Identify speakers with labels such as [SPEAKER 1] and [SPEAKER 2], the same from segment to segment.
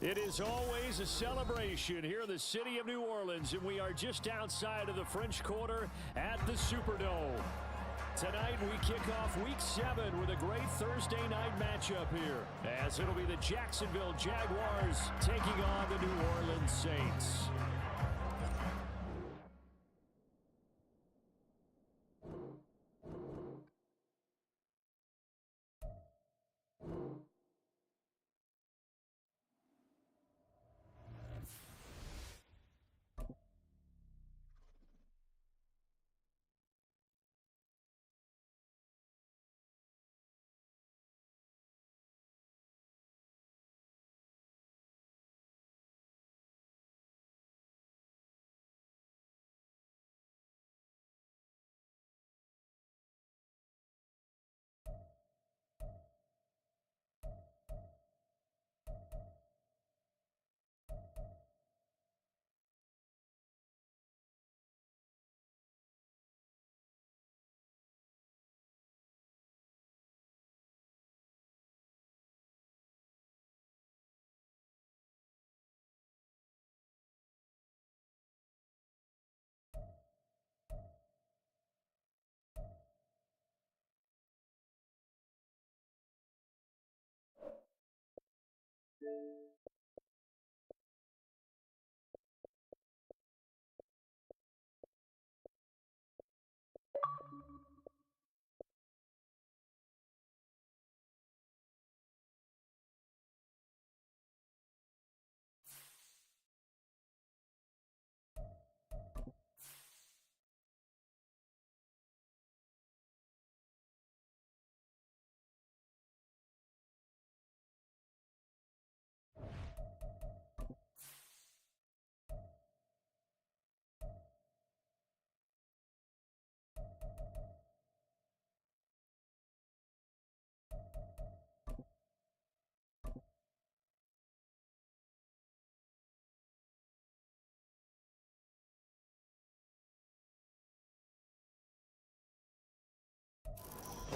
[SPEAKER 1] It is always a celebration here in the city of New Orleans, and we are just outside of the French Quarter at the Superdome. Tonight we kick off Week 7 with a great Thursday night matchup here, as it'll be the Jacksonville Jaguars taking on the New Orleans Saints.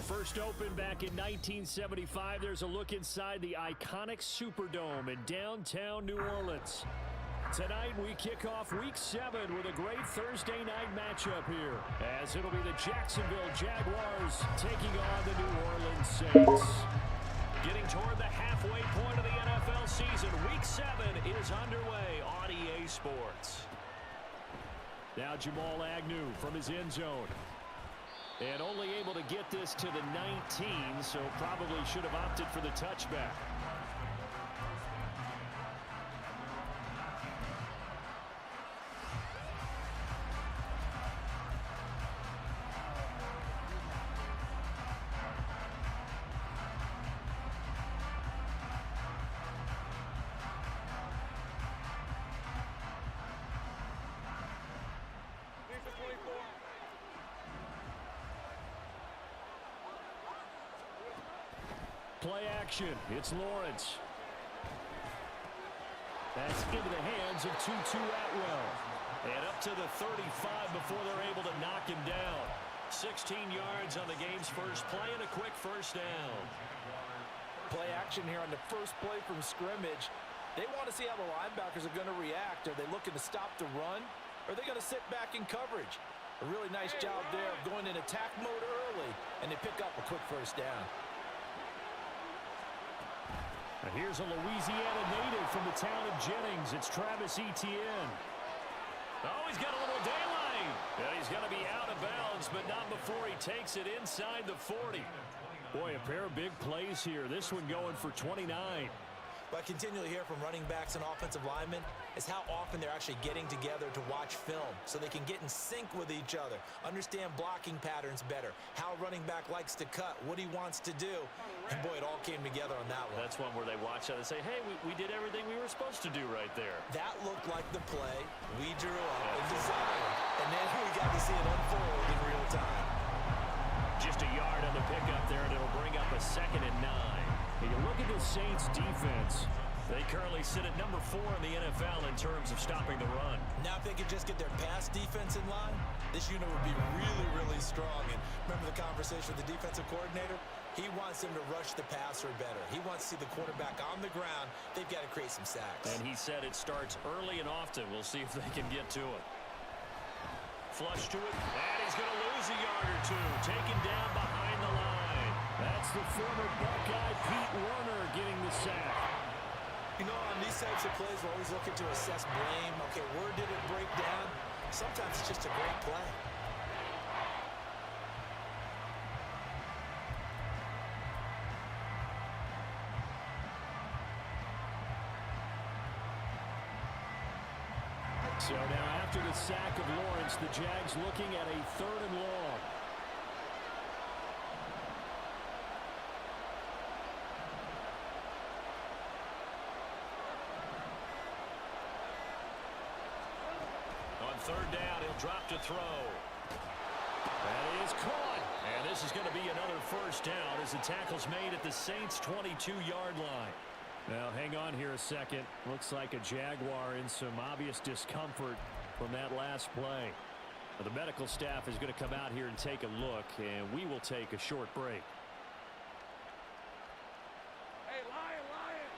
[SPEAKER 1] First opened back in 1975, there's a look inside the iconic Superdome in downtown New Orleans. Tonight we kick off Week 7 with a great Thursday night matchup here, as it'll be the Jacksonville Jaguars taking on the New Orleans Saints. Getting toward the halfway point of the NFL season, Week 7 is underway on EA Sports. Now Jamal Agnew from his end zone. And only able to get this to the 19, so probably should have opted for the touchback. Play action. It's Lawrence. That's into the hands of Tutu Atwell. And up to the 35 before they're able to knock him down. 16 yards on the game's first play and a quick first down.
[SPEAKER 2] Play action here on the first play from scrimmage. They want to see how the linebackers are going to react. Are they looking to stop the run? Or are they going to sit back in coverage? A really nice job there of going in attack mode early, and they pick up a quick first down.
[SPEAKER 1] And here's a Louisiana native from the town of Jennings. It's Travis Etienne. Oh, he's got a little daylight. And he's going to be out of bounds, but not before he takes it inside the 40. Boy, a pair of big plays here. This one going for 29.
[SPEAKER 2] What I continually hear from running backs and offensive linemen is how often they're actually getting together to watch film so they can get in sync with each other, understand blocking patterns better, how a running back likes to cut, what he wants to do. And, boy, it all came together on that one.
[SPEAKER 1] That's one where they watch out and say, hey, we did everything we were supposed to do right there.
[SPEAKER 2] That looked like the play we drew up and designed, and then we got to see it unfold in real time.
[SPEAKER 1] Just a yard on the pickup there, and it'll bring up a 2nd and 9. When you look at the Saints defense, they currently sit at number 4 in the NFL in terms of stopping the run.
[SPEAKER 2] Now if they could just get their pass defense in line, this unit would be really, really strong. And remember the conversation with the defensive coordinator? He wants them to rush the passer better. He wants to see the quarterback on the ground. They've got to create some sacks.
[SPEAKER 1] And he said it starts early and often. We'll see if they can get to it. Flush to it, and he's going to lose a yard or two. Taken down behind the line. That's the former Buckeye Pete Werner getting the sack.
[SPEAKER 2] You know, on these types of plays, we're always looking to assess blame. Okay, where did it break down? Sometimes it's just a great play.
[SPEAKER 1] So now after the sack of Lawrence, the Jags looking at a 3rd and long. On 3rd down, he'll drop to throw. That is caught. And this is going to be another 1st down as the tackle's made at the Saints' 22-yard line. Now, hang on here a second. Looks like a Jaguar in some obvious discomfort from that last play. Well, the medical staff is going to come out here and take a look, and we will take a short break.
[SPEAKER 3] Hey, Lion, Lion!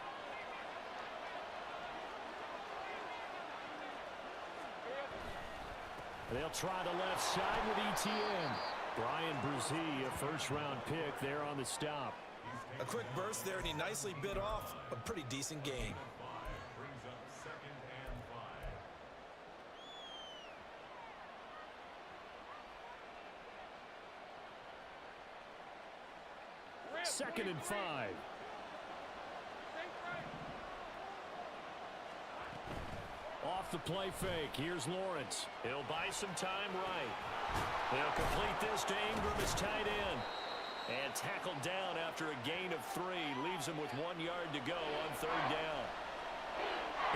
[SPEAKER 1] They'll try the left side with ETN. Brian Brzee, a 1st-round pick there on the stop.
[SPEAKER 2] A quick burst there, and he nicely bit off a pretty decent gain.
[SPEAKER 1] Second and 5. Off the play fake. Here's Lawrence. He'll buy some time right. They'll complete this to Ingram as tight end. And tackled down after a gain of 3. Leaves him with 1 yard to go on 3rd down.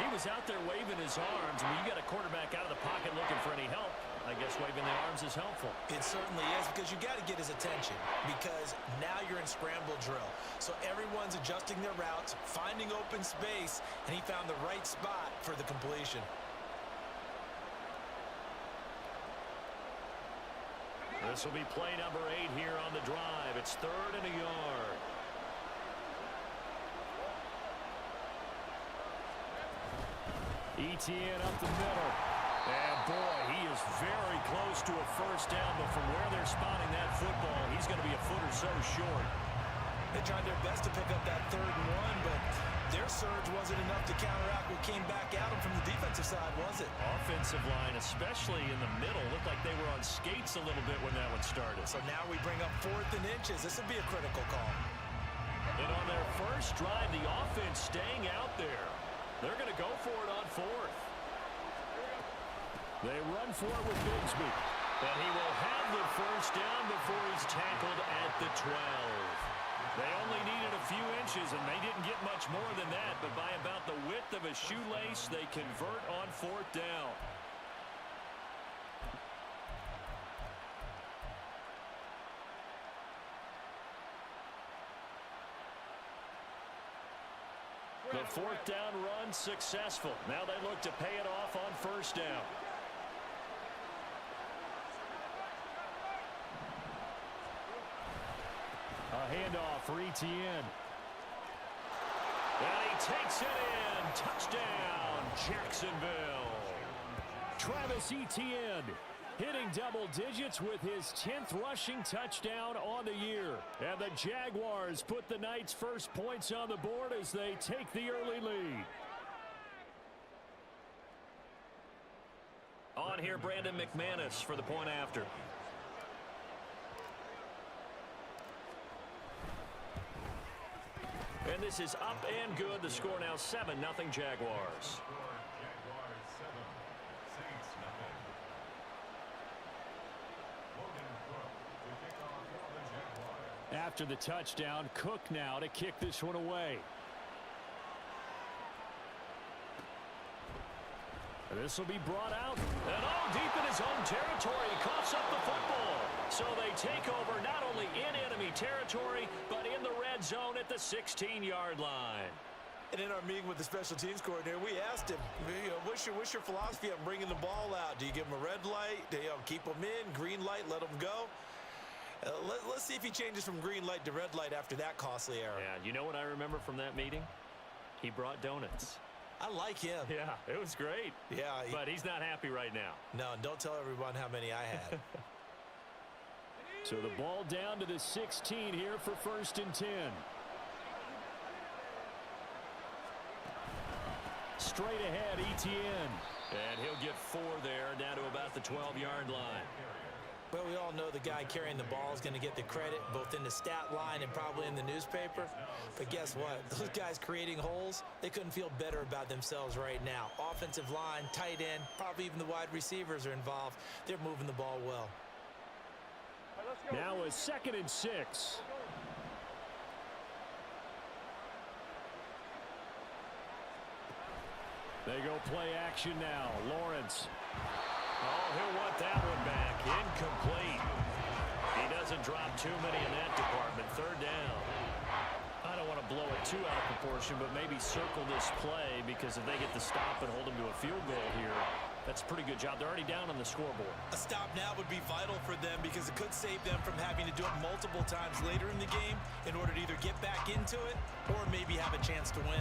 [SPEAKER 1] He was out there waving his arms. When you got a quarterback out of the pocket looking for any help, I guess waving the arms is helpful.
[SPEAKER 2] It certainly is, because you got to get his attention, because now you're in scramble drill. So everyone's adjusting their routes, finding open space, and he found the right spot for the completion.
[SPEAKER 1] This will be play number 8 here on the drive. It's 3rd and a yard. ETN up the middle. And boy, he is very close to a 1st down, but from where they're spotting that football, he's going to be a foot or so short.
[SPEAKER 2] They tried their best to pick up that 3rd and 1, but their surge wasn't enough to counteract what came back at them from the defensive side, was it?
[SPEAKER 1] Offensive line, especially in the middle, looked like they were on skates a little bit when that one started.
[SPEAKER 2] So now we bring up 4th and inches. This would be a critical call.
[SPEAKER 1] And on their first drive, the offense staying out there. They're going to go for it on 4th. They run for it with Bigsby. And he will have the 1st down before he's tackled at the 12. They only needed a few inches, and they didn't get much more than that. But by about the width of a shoelace, they convert on 4th down. The 4th down run successful. Now they look to pay it off on 1st down. A handoff for ETN. And he takes it in. Touchdown, Jacksonville. Travis Etienne hitting double digits with his 10th rushing touchdown on the year. And the Jaguars put the night's first points on the board as they take the early lead. On here, Brandon McManus for the point after. And this is up and good. The score now 7-0 Jaguars. After the touchdown, Cook now to kick this one away. This will be brought out. And deep in his own territory, coughs up the football. So they take over not only in enemy territory, but in the red zone at the 16-yard line.
[SPEAKER 2] And in our meeting with the special teams coordinator, we asked him, what's your philosophy on bringing the ball out? Do you give them a red light? Do you keep them in? Green light, let them go? Let's see if he changes from green light to red light after that costly error.
[SPEAKER 1] Yeah, you know what I remember from that meeting? He brought donuts.
[SPEAKER 2] I like him.
[SPEAKER 1] Yeah, it was great.
[SPEAKER 2] Yeah.
[SPEAKER 1] But he's not happy right now.
[SPEAKER 2] No, and don't tell everyone how many I had.
[SPEAKER 1] So the ball down to the 16 here for 1st and 10. Straight ahead, Etienne. And he'll get 4 there, down to about the 12-yard line.
[SPEAKER 2] Well, we all know the guy carrying the ball is going to get the credit both in the stat line and probably in the newspaper. But guess what? Those guys creating holes, they couldn't feel better about themselves right now. Offensive line, tight end, probably even the wide receivers are involved. They're moving the ball well.
[SPEAKER 1] Now a 2nd and 6. They go play action now. Lawrence. Oh, he'll want that one back. Incomplete. He doesn't drop too many in that department. 3rd down. I don't want to blow it too out of proportion, but maybe circle this play because if they get the stop and hold them to a field goal here, that's a pretty good job. They're already down on the scoreboard.
[SPEAKER 2] A stop now would be vital for them because it could save them from having to do it multiple times later in the game in order to either get back into it or maybe have a chance to win.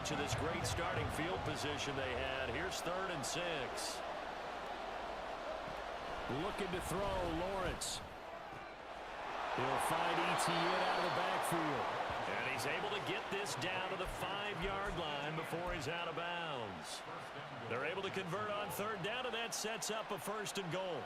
[SPEAKER 1] Of this great starting field position they had. Here's 3rd and 6. Looking to throw, Lawrence. He'll find Etienne out of the backfield. And he's able to get this down to the 5-yard line before he's out of bounds. They're able to convert on 3rd down, and that sets up a 1st and goal.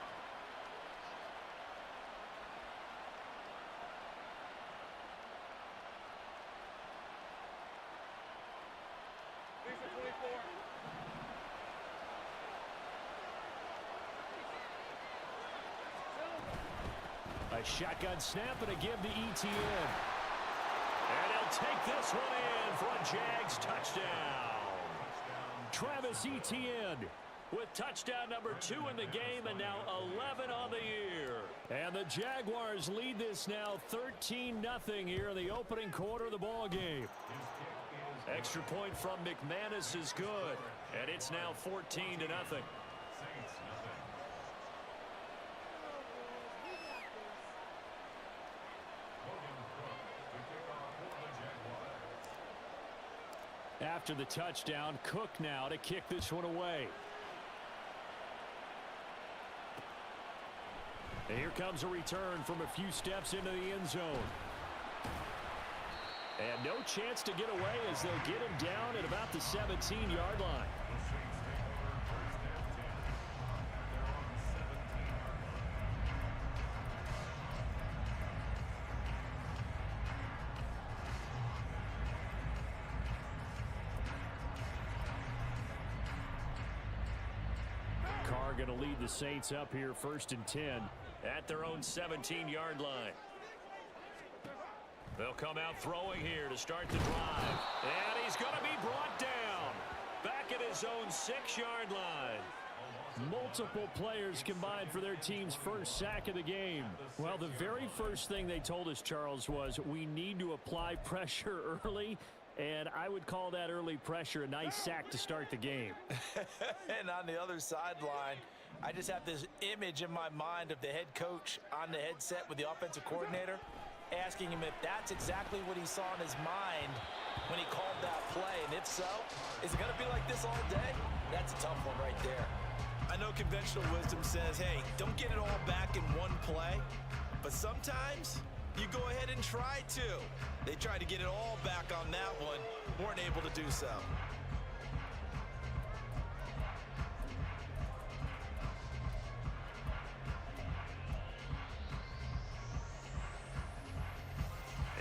[SPEAKER 1] A shotgun snap and a give to Etienne. And he'll take this one in for a Jags touchdown. Travis Etienne with touchdown number 2 in the game and now 11 on the year. And the Jaguars lead this now 13-0 here in the opening quarter of the ball game. Extra point from McManus is good. And it's now 14-0. After the touchdown, Cook now to kick this one away. And here comes a return from a few steps into the end zone. And no chance to get away as they'll get him down at about the 17-yard line. Going to lead the Saints up here 1st and 10 at their own 17-yard line. They'll come out throwing here to start the drive. And he's going to be brought down back at his own 6-yard line. Multiple players combined for their team's first sack of the game. Well, the very first thing they told us, Charles, was we need to apply pressure early. And I would call that early pressure a nice sack to start the game.
[SPEAKER 2] And on the other sideline, I just have this image in my mind of the head coach on the headset with the offensive coordinator asking him if that's exactly what he saw in his mind when he called that play. And if so, is it going to be like this all day? That's a tough one right there. I know conventional wisdom says, hey, don't get it all back in one play. But sometimes you go ahead and try to. They tried to get it all back on that one, weren't able to do so.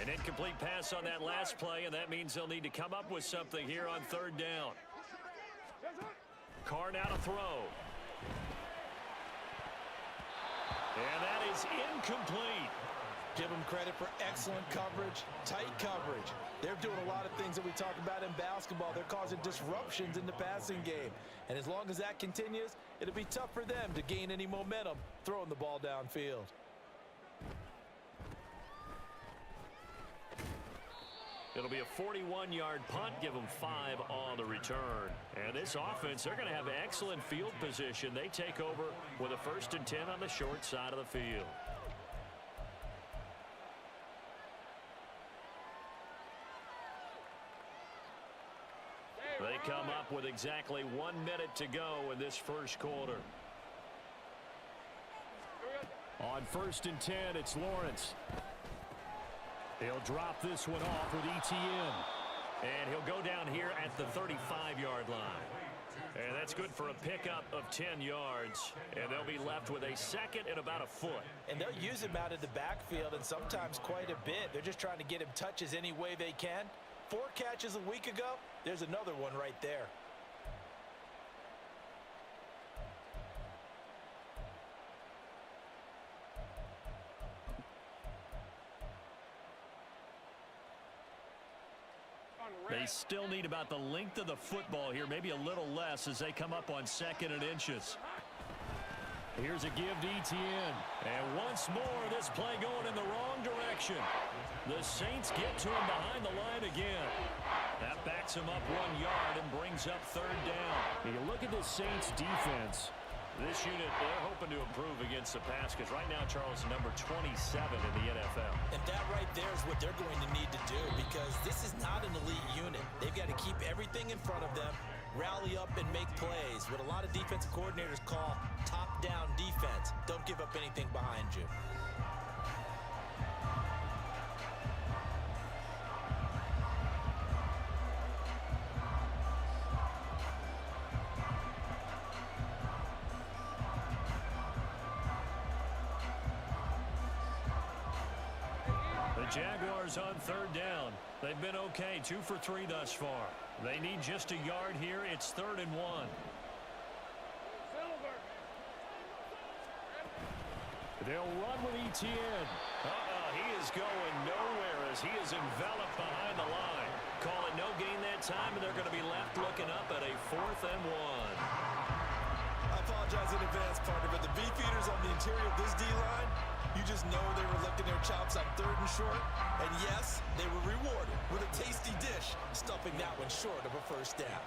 [SPEAKER 1] An incomplete pass on that last play, and that means they'll need to come up with something here on 3rd down. Carr now to throw. And that is incomplete.
[SPEAKER 2] Give them credit for excellent coverage, tight coverage. They're doing a lot of things that we talk about in basketball. They're causing disruptions in the passing game. And as long as that continues, it'll be tough for them to gain any momentum throwing the ball downfield.
[SPEAKER 1] It'll be a 41-yard punt, give them 5 on the return. And this offense, they're going to have excellent field position. They take over with a 1st and 10 on the short side of the field. They come up with exactly 1 minute to go in this first quarter. On 1st and 10, it's Lawrence. He'll drop this one off with ETN. And he'll go down here at the 35-yard line. And that's good for a pickup of 10 yards. And they'll be left with a 2nd and about a foot.
[SPEAKER 2] And they'll use him out of the backfield, and sometimes quite a bit. They're just trying to get him touches any way they can. 4 catches a week ago. There's another one right there.
[SPEAKER 1] They still need about the length of the football here, maybe a little less as they come up on 2nd and inches. Here's a give to ETN. And once more, this play going in the wrong direction. The Saints get to him behind the line again. That backs him up 1 yard and brings up 3rd down. You look at this Saints defense. This unit, they're hoping to improve against the pass because right now, Charles, number 27 in the NFL.
[SPEAKER 2] And that right there is what they're going to need to do because this is not an elite unit. They've got to keep everything in front of them, rally up and make plays. What a lot of defensive coordinators call top-down defense. Don't give up anything behind you.
[SPEAKER 1] Jaguars on 3rd down. They've been okay, 2 for 3 thus far. They need just a yard here. It's 3rd and 1. They'll run with ETN. He is going nowhere as he is enveloped behind the line. Call it no gain that time, and they're going to be left looking up at a 4th and 1.
[SPEAKER 2] I apologize in advance, partner, but the beefeaters on the interior of this D-line, you just know they were licking their chops on 3rd and short. And yes, they were rewarded with a tasty dish, stuffing that one short of a 1st down.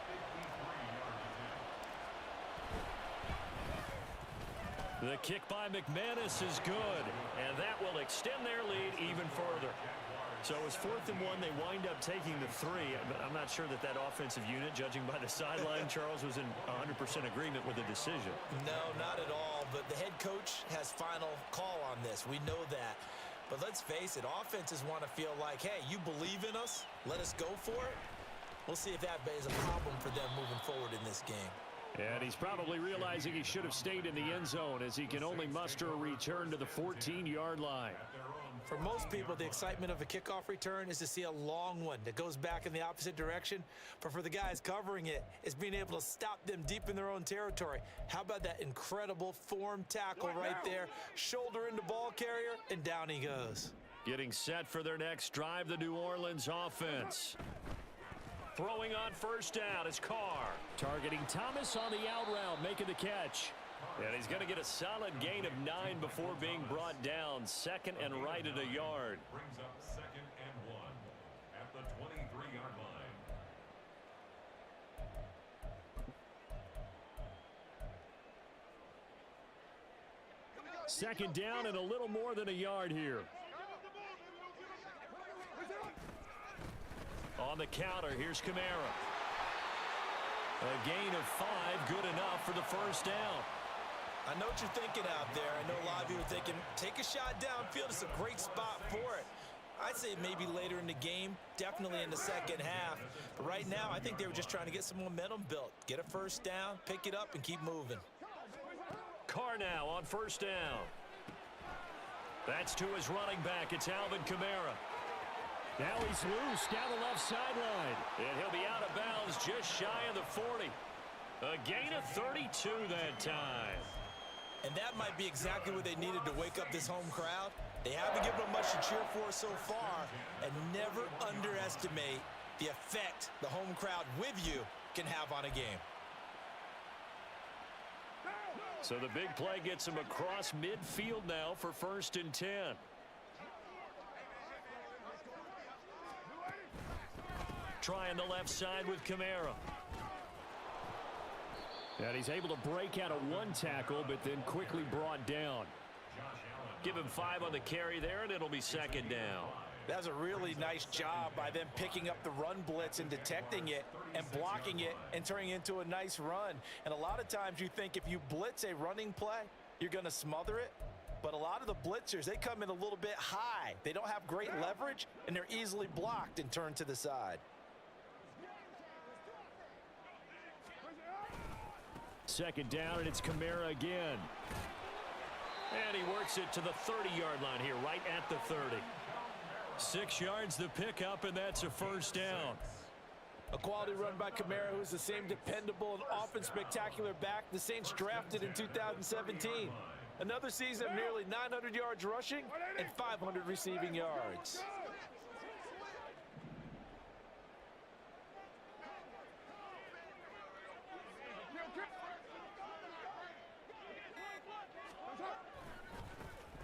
[SPEAKER 1] The kick by McManus is good, and that will extend their lead even further. So it's 4th and 1. They wind up taking the 3. I'm not sure that offensive unit, judging by the sideline, Charles, was in 100% agreement with the decision.
[SPEAKER 2] No, not at all. But the head coach has final call on this. We know that. But let's face it, offenses want to feel like, hey, you believe in us? Let us go for it. We'll see if that is a problem for them moving forward in this game.
[SPEAKER 1] And he's probably realizing he should have stayed in the end zone as he can only muster a return to the 14-yard line.
[SPEAKER 2] For most people, the excitement of a kickoff return is to see a long one that goes back in the opposite direction. But for the guys covering it, it's being able to stop them deep in their own territory. How about that incredible form tackle right there? Shoulder into ball carrier, and down he goes.
[SPEAKER 1] Getting set for their next drive, the New Orleans offense. Throwing on 1st down is Carr. Targeting Thomas on the out route, making the catch. And he's going to get a solid gain of 9 before being brought down. 2nd and right at a yard.
[SPEAKER 4] Brings up 2nd and 1 at the 23-yard line.
[SPEAKER 1] 2nd down and a little more than a yard here. On the counter, here's Kamara. A gain of 5, good enough for the 1st down.
[SPEAKER 2] I know what you're thinking out there. I know a lot of you are thinking, take a shot downfield. It's a great spot for it. I'd say maybe later in the game, definitely in the 2nd half. But right now, I think they were just trying to get some momentum built. Get a 1st down, pick it up, and keep moving.
[SPEAKER 1] Carr now on 1st down. That's to his running back. It's Alvin Kamara. Now he's loose down the left sideline. And he'll be out of bounds just shy of the 40. A gain of 32 that time.
[SPEAKER 2] And that might be exactly what they needed to wake up this home crowd. They haven't given them much to cheer for so far. And never underestimate the effect the home crowd with you can have on a game.
[SPEAKER 1] So the big play gets him across midfield now for 1st and 10. try on the left side with Kamara. And he's able to break out of one tackle, but then quickly brought down. Give him 5 on the carry there, and it'll be second down.
[SPEAKER 2] That's a really nice job by them picking up the run blitz and detecting it and blocking it and turning it into a nice run. And a lot of times you think if you blitz a running play, you're going to smother it. But a lot of the blitzers, they come in a little bit high. They don't have great leverage, and they're easily blocked and turned to the side.
[SPEAKER 1] Second down, and it's Kamara again. And he works it to the 30-yard line here, right at the 30. 6 yards the pickup, and that's a first down.
[SPEAKER 2] A quality run by Kamara, who's the same dependable and often spectacular back the Saints drafted in 2017. Another season of nearly 900 yards rushing and 500 receiving yards.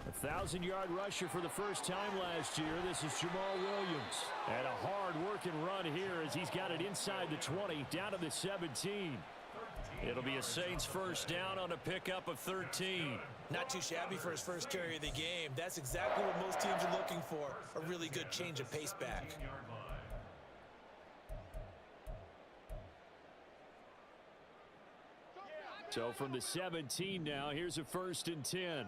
[SPEAKER 1] A 1,000-yard rusher for the first time last year. This is Jamal Williams. And a hard-working run here as he's got it inside the 20, down to the 17. It'll be a Saints first down on a pickup of 13.
[SPEAKER 2] Not too shabby for his first carry of the game. That's exactly what most teams are looking for, a really good change of pace back.
[SPEAKER 1] So from the 17 now, here's a 1st and 10.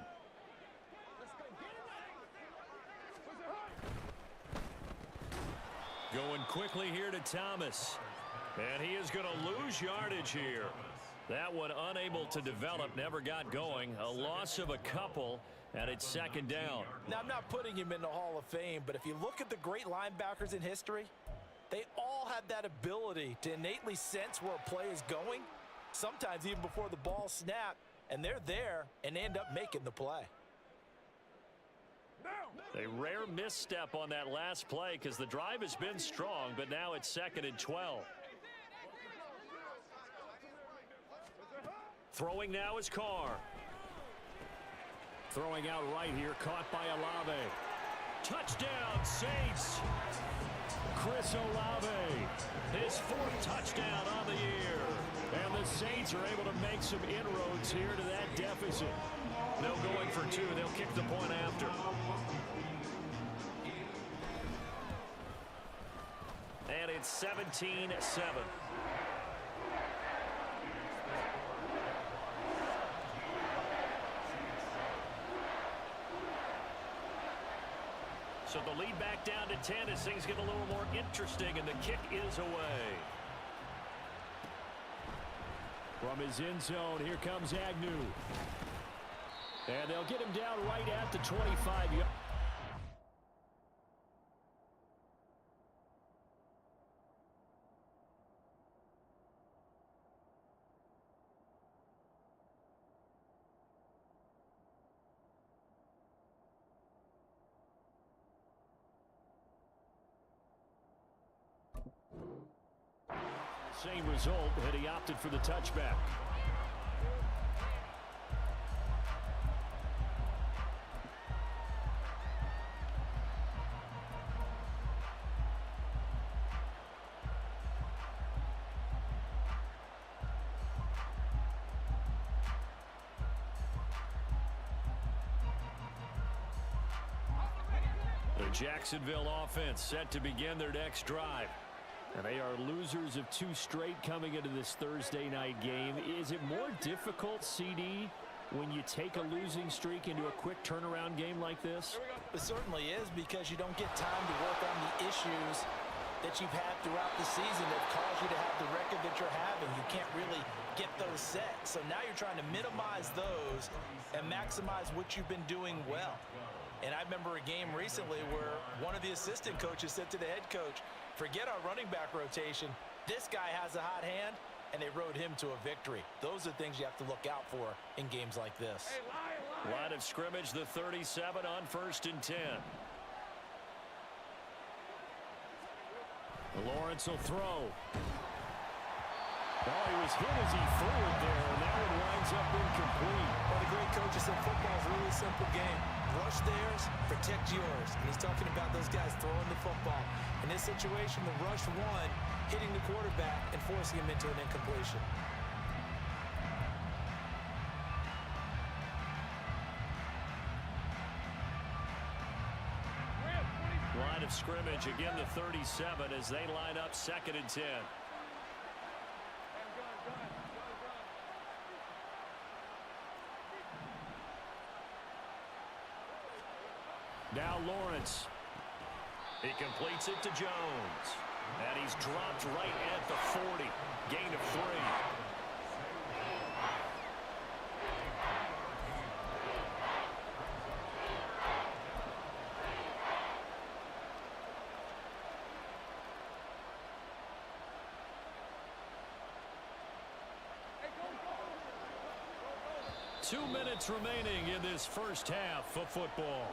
[SPEAKER 1] Going quickly here to Thomas. And he is going to lose yardage here. That one unable to develop, never got going. A loss of a couple, and it's second down.
[SPEAKER 2] Now, I'm not putting him in the Hall of Fame, but if you look at the great linebackers in history, they all have that ability to innately sense where a play is going, sometimes even before the ball snapped, and they're there and end up making the play.
[SPEAKER 1] A rare misstep on that last play because the drive has been strong, but now it's 2nd and 12. Throwing now is Carr. Throwing out right here, caught by Olave. Touchdown, Saints. Chris Olave, his 4th touchdown on the year. And the Saints are able to make some inroads here to that deficit. No going for 2. They'll kick the point after. And it's 17-7. So the lead back down to 10 as things get a little more interesting, and the kick is away. From his end zone, here comes Agnew. And they'll get him down right at the 25-yard. Same result, but he opted for the touchback. The Jacksonville offense set to begin their next drive. And they are losers of 2 straight coming into this Thursday night game. Is it more difficult, CD, when you take a losing streak into a quick turnaround game like this?
[SPEAKER 2] It certainly is, because you don't get time to work on the issues that you've had throughout the season that caused you to have the record that you're having. You can't really get those set. So now you're trying to minimize those and maximize what you've been doing well. And I remember a game recently where one of the assistant coaches said to the head coach, forget our running back rotation. This guy has a hot hand, and they rode him to a victory. Those are things you have to look out for in games like this.
[SPEAKER 1] Line of scrimmage, the 37 on 1st and 10. Lawrence will throw. Oh, he was hit as he threw it there, and that one winds up incomplete.
[SPEAKER 2] Well, the great coach said football is a really simple game. Rush theirs, protect yours. And he's talking about those guys throwing the football. In this situation, the rush one, hitting the quarterback and forcing him into an incompletion.
[SPEAKER 1] Line of scrimmage, again the 37 as they line up 2nd and 10. Now Lawrence. He completes it to Jones. And he's dropped right at the 40. Gain of 3. Two minutes remaining in this first half of football.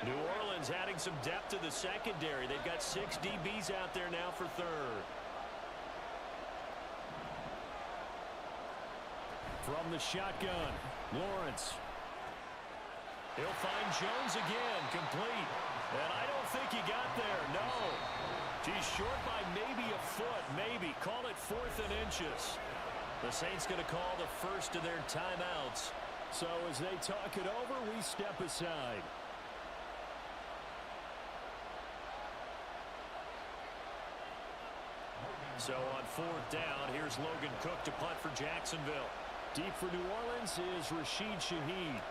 [SPEAKER 1] New Orleans adding some depth to the secondary. They've got 6 DBs out there now for 3rd. From the shotgun, Lawrence. He'll find Jones again, complete. And I don't think he got there, no. He's short by maybe a foot, maybe. Call it 4th and inches. The Saints going to call the first of their timeouts. So as they talk it over, we step aside. So on 4th down, here's Logan Cook to punt for Jacksonville. Deep for New Orleans is Rashid Shaheed.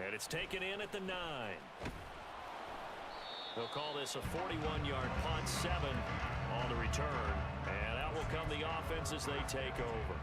[SPEAKER 1] And it's taken in at the 9. They'll call this a 41-yard punt, 7 on the return. And out will come the offense as they take over.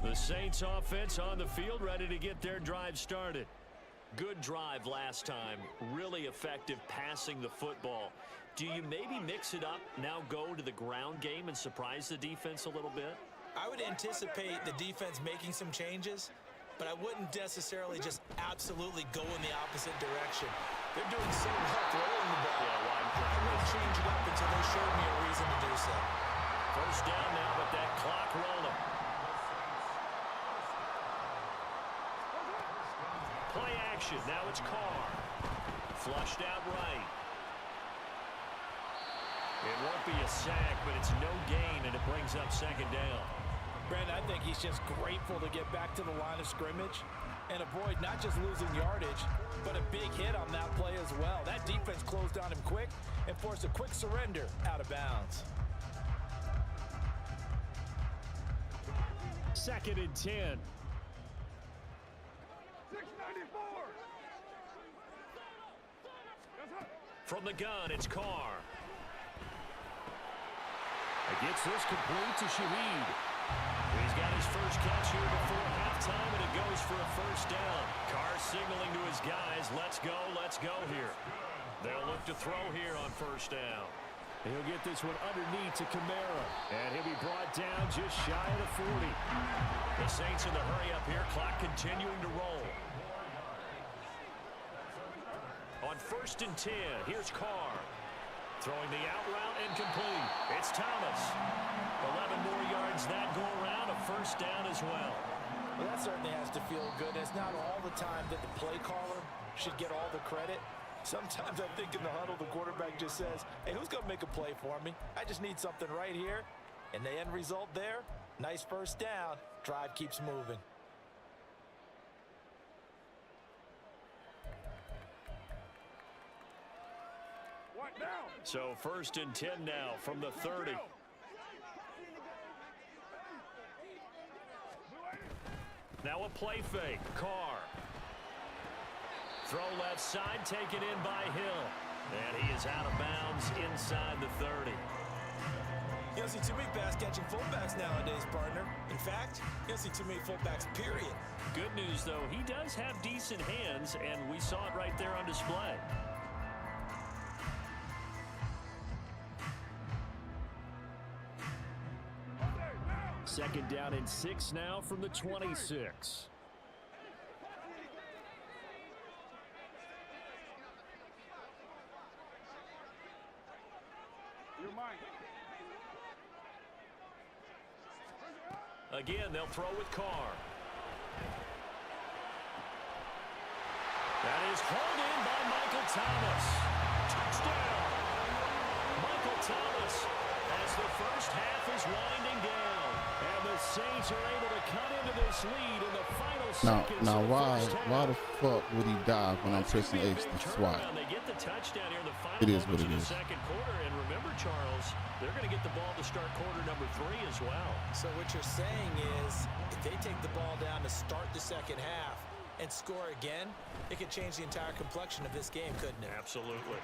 [SPEAKER 1] The Saints offense on the field, ready to get their drive started. Good drive last time. Really effective passing the football. Do you maybe mix it up, now go to the ground game and surprise the defense a little bit?
[SPEAKER 2] I would anticipate the defense making some changes, but I wouldn't necessarily just absolutely go in the opposite direction. They're doing so well throwing the ball. I wouldn't change it up until they showed me a reason to do so.
[SPEAKER 1] First down now, but that clock rolling. Play action. Now it's Carr. Flushed out right. It won't be a sack, but it's no gain, and it brings up 2nd down.
[SPEAKER 5] Brandon, I think he's just grateful to get back to the line of scrimmage and avoid not just losing yardage, but a big hit on that play as well. That defense closed on him quick and forced a quick surrender out of bounds.
[SPEAKER 1] 2nd and 10. From the gun, it's Carr. Gets this complete to Shaheed. He's got his first catch here before halftime, and it goes for a first down. Carr signaling to his guys, let's go here. They'll look to throw here on first down. He'll get this one underneath to Kamara, and he'll be brought down just shy of the 40. The Saints in the hurry up here, clock continuing to roll. On 1st and 10, here's Carr. Throwing the out route incomplete. It's Thomas. 11 more yards that go around, a first down as well.
[SPEAKER 5] Well, that certainly has to feel good. It's not all the time that the play caller should get all the credit. Sometimes I think in the huddle, the quarterback just says, hey, who's going to make a play for me? I just need something right here. And the end result there, nice first down. Drive keeps moving.
[SPEAKER 3] What now?
[SPEAKER 1] So 1st and 10 now from the 30. Now a play fake. Carr. Throw left side, taken in by Hill. And he is out of bounds inside the 30.
[SPEAKER 2] You don't see too many pass-catching fullbacks nowadays, partner. In fact, you don't see too many fullbacks, period.
[SPEAKER 1] Good news, though, he does have decent hands, and we saw it right there on display. Second down and 6 now from the 26.
[SPEAKER 3] You're mine.
[SPEAKER 1] Again, they'll throw with Carr. That is hauled in by Michael Thomas. Touchdown! Michael Thomas as the first half is winding down. And the Saints are able to cut into this lead in the final seconds.
[SPEAKER 6] Now,
[SPEAKER 1] of the first half.
[SPEAKER 6] why the fuck would he dive when I'm pressing X to swat?
[SPEAKER 1] They get the touchdown here in the final
[SPEAKER 6] It is what it
[SPEAKER 1] moments of the
[SPEAKER 6] is.
[SPEAKER 1] second quarter. And remember, Charles, they're going to get the ball to start quarter number 3 as well.
[SPEAKER 2] So what you're saying is, if they take the ball down to start the second half and score again, it could change the entire complexion of this game, couldn't it?
[SPEAKER 1] Absolutely.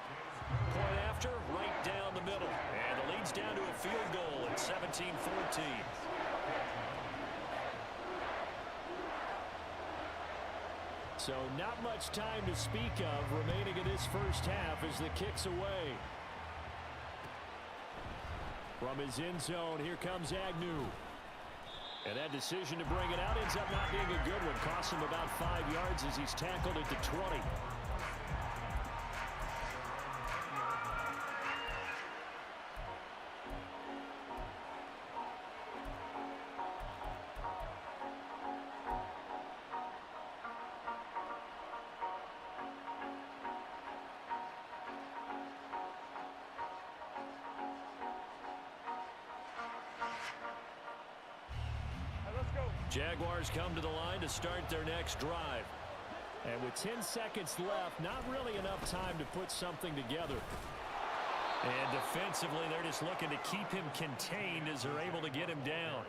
[SPEAKER 1] Point after, right down the middle. And the lead's down to a field goal at 17-14. So not much time to speak of remaining in this first half as the kick's away. From his end zone, here comes Agnew. And that decision to bring it out ends up not being a good one. Costs him about 5 yards as he's tackled at the 20. Jaguars come to the line to start their next drive. And with 10 seconds left, not really enough time to put something together. And defensively, they're just looking to keep him contained as they're able to get him down.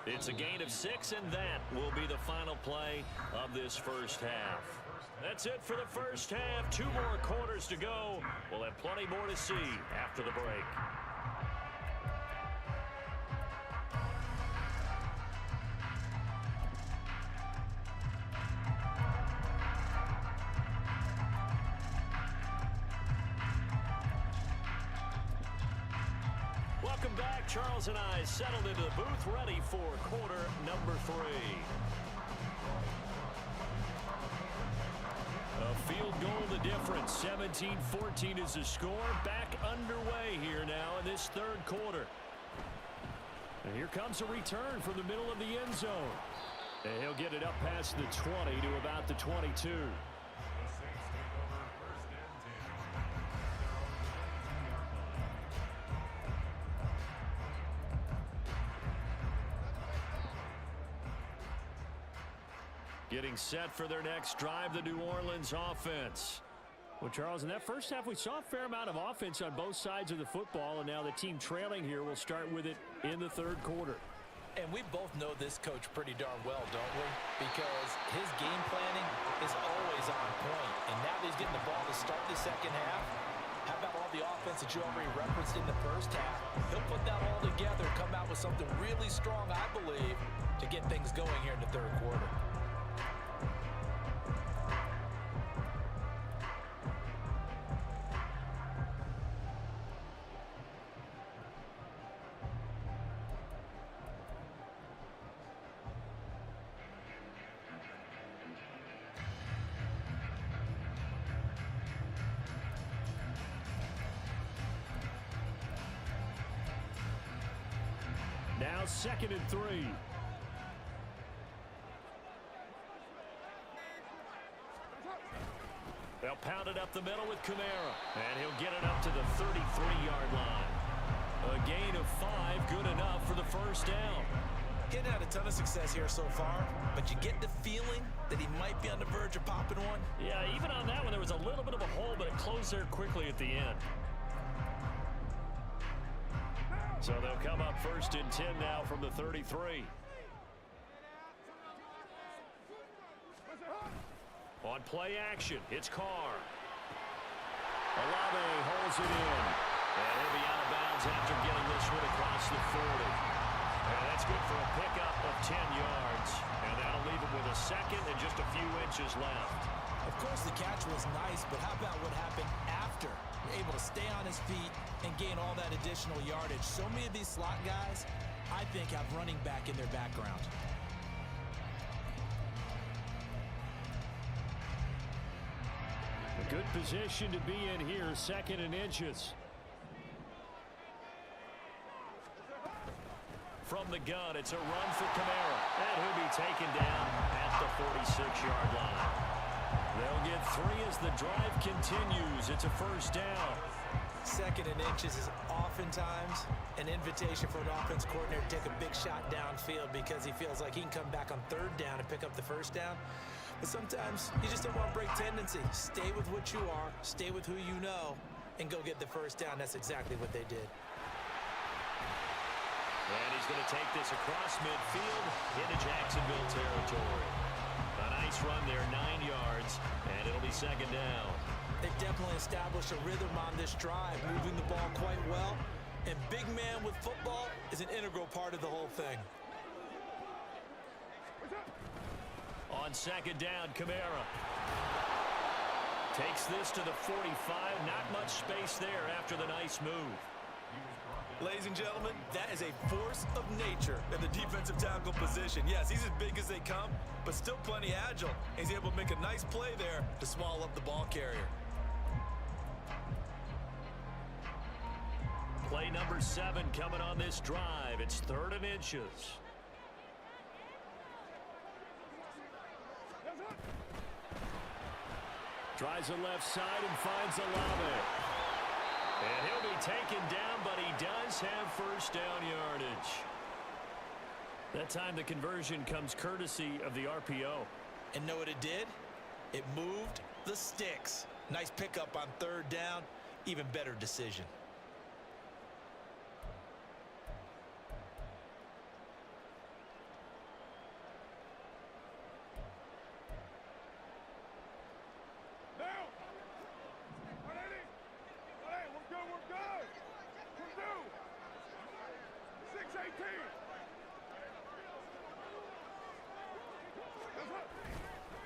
[SPEAKER 1] It's a gain of 6, and that will be the final play of this first half. That's it for the first half. 2 more quarters to go. We'll have plenty more to see after the break. Welcome back. Charles and I settled into the booth, ready for quarter number 3. A field goal the difference. 17-14 is the score. Back underway here now in this third quarter. And here comes a return from the middle of the end zone. And he'll get it up past the 20 to about the 22. Getting set for their next drive, the New Orleans offense. Well, Charles, in that first half, we saw a fair amount of offense on both sides of the football, and now the team trailing here will start with it in the third quarter.
[SPEAKER 5] And we both know this coach pretty darn well, don't we? Because his game planning is always on point. And now that he's getting the ball to start the second half, how about all the offense that you already referenced in the first half? He'll put that all together, come out with something really strong, I believe, to get things going here in the third quarter.
[SPEAKER 1] Now 2nd and 3. They'll pound it up the middle with Kamara. And he'll get it up to the 33-yard line. A gain of 5, good enough for the first down.
[SPEAKER 2] He hadn't had a ton of success here so far, but you get the feeling that he might be on the verge of popping one.
[SPEAKER 1] Yeah, even on that one, there was a little bit of a hole, but it closed there quickly at the end. So they'll come up 1st and 10 now from the 33. On play action, it's Carr. Olave holds it in. And he'll be out of bounds after getting this one across the 40. And that's good for a pickup of 10 yards. And that'll leave him with a second and just a few inches left.
[SPEAKER 2] Of course, the catch was nice, but how about what happened after? Able to stay on his feet and gain all that additional yardage. So many of these slot guys, I think, have running back in their background.
[SPEAKER 1] A good position to be in here, 2nd and inches. From the gun, it's a run for Camara. And he'll be taken down at the 46-yard line. They'll get 3 as the drive continues. It's a first down.
[SPEAKER 2] 2nd and inches is oftentimes an invitation for an offense coordinator to take a big shot downfield because he feels like he can come back on 3rd down and pick up the first down. But sometimes you just don't want to break tendency. Stay with what you are, stay with who you know, and go get the first down. That's exactly what they did.
[SPEAKER 1] And he's going to take this across midfield into Jacksonville territory. A nice run there, 9 yards, and it'll be 2nd down.
[SPEAKER 2] They've definitely established a rhythm on this drive, moving the ball quite well. And big man with football is an integral part of the whole thing.
[SPEAKER 1] On 2nd down, Camara takes this to the 45. Not much space there after the nice move.
[SPEAKER 2] Ladies and gentlemen, that is a force of nature in the defensive tackle position. Yes, he's as big as they come, but still plenty agile. He's able to make a nice play there to swallow up the ball carrier.
[SPEAKER 1] Play number 7 coming on this drive. It's 3rd and inches. Tries the left side and finds Olave. And he'll be taken down, but he does have first down yardage. That time the conversion comes courtesy of the RPO.
[SPEAKER 2] And know what it did? It moved the sticks. Nice pickup on 3rd down. Even better decision.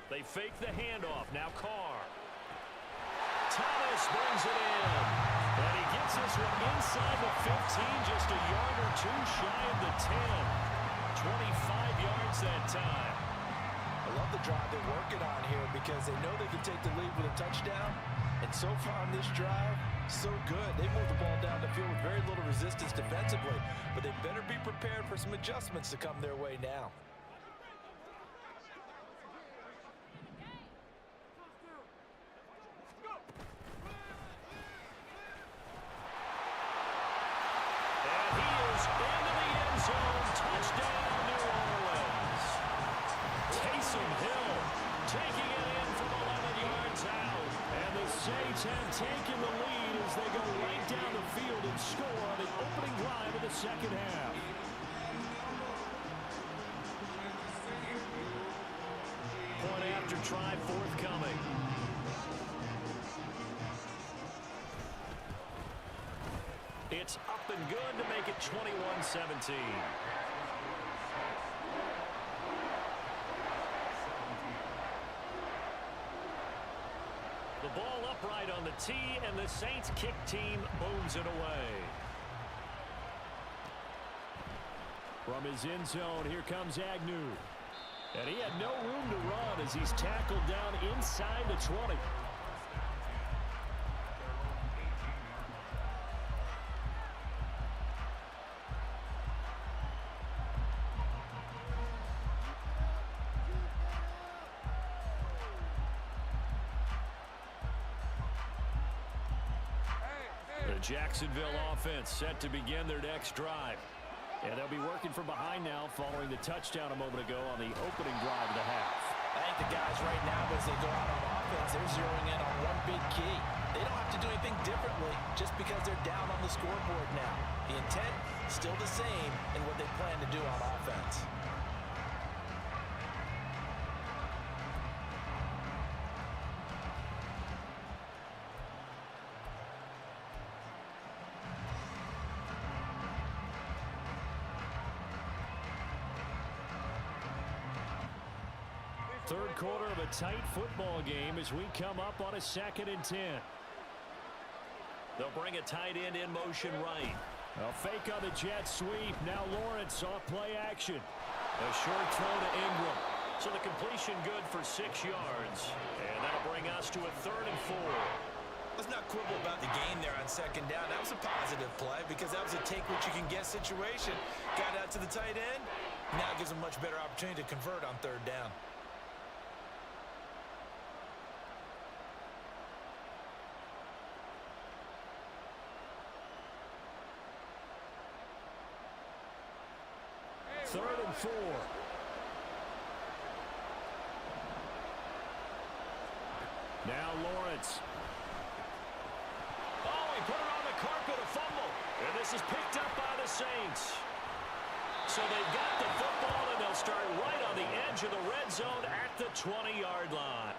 [SPEAKER 1] They fake the handoff. Now Carr. Thomas brings it in. And he gets this one inside the 15, just a yard or 2 shy of the 10. 25 yards that time.
[SPEAKER 5] I love the drive they're working on here because they know they can take the lead with a touchdown. And so far on this drive, so good. They move the ball down the field with very little resistance defensively. But they better be prepared for some adjustments to come their way now.
[SPEAKER 1] Have taken the lead as they go right down the field and score on the opening drive of the 2nd half. Point after try forthcoming. It's up and good to make it 21-17. The ball upright on the tee, and the Saints kick team moves it away. From his end zone, here comes Agnew. And he had no room to run as he's tackled down inside the 20. The Jacksonville offense set to begin their next drive. And they'll be working from behind now following the touchdown a moment ago on the opening drive of the half.
[SPEAKER 5] I think the guys right now, as they go out on offense, they're zeroing in on one big key. They don't have to do anything differently just because they're down on the scoreboard now. The intent is still the same in what they plan to do on offense.
[SPEAKER 1] Third quarter of a tight football game as we come up on a 2nd and 10. They'll bring a tight end in motion right. A fake on the jet sweep. Now Lawrence off play action. A short throw to Ingram. So the completion good for 6 yards. And that'll bring us to a 3rd and 4.
[SPEAKER 2] Let's not quibble about the gain there on 2nd down. That was a positive play because that was a take-what-you-can-get situation. Got out to the tight end. Now gives them much better opportunity to convert on 3rd down.
[SPEAKER 1] Third and 4. Now Lawrence. Oh, he put it on the carpet, a fumble. And this is picked up by the Saints. So they've got the football, and they'll start right on the edge of the red zone at the 20-yard line.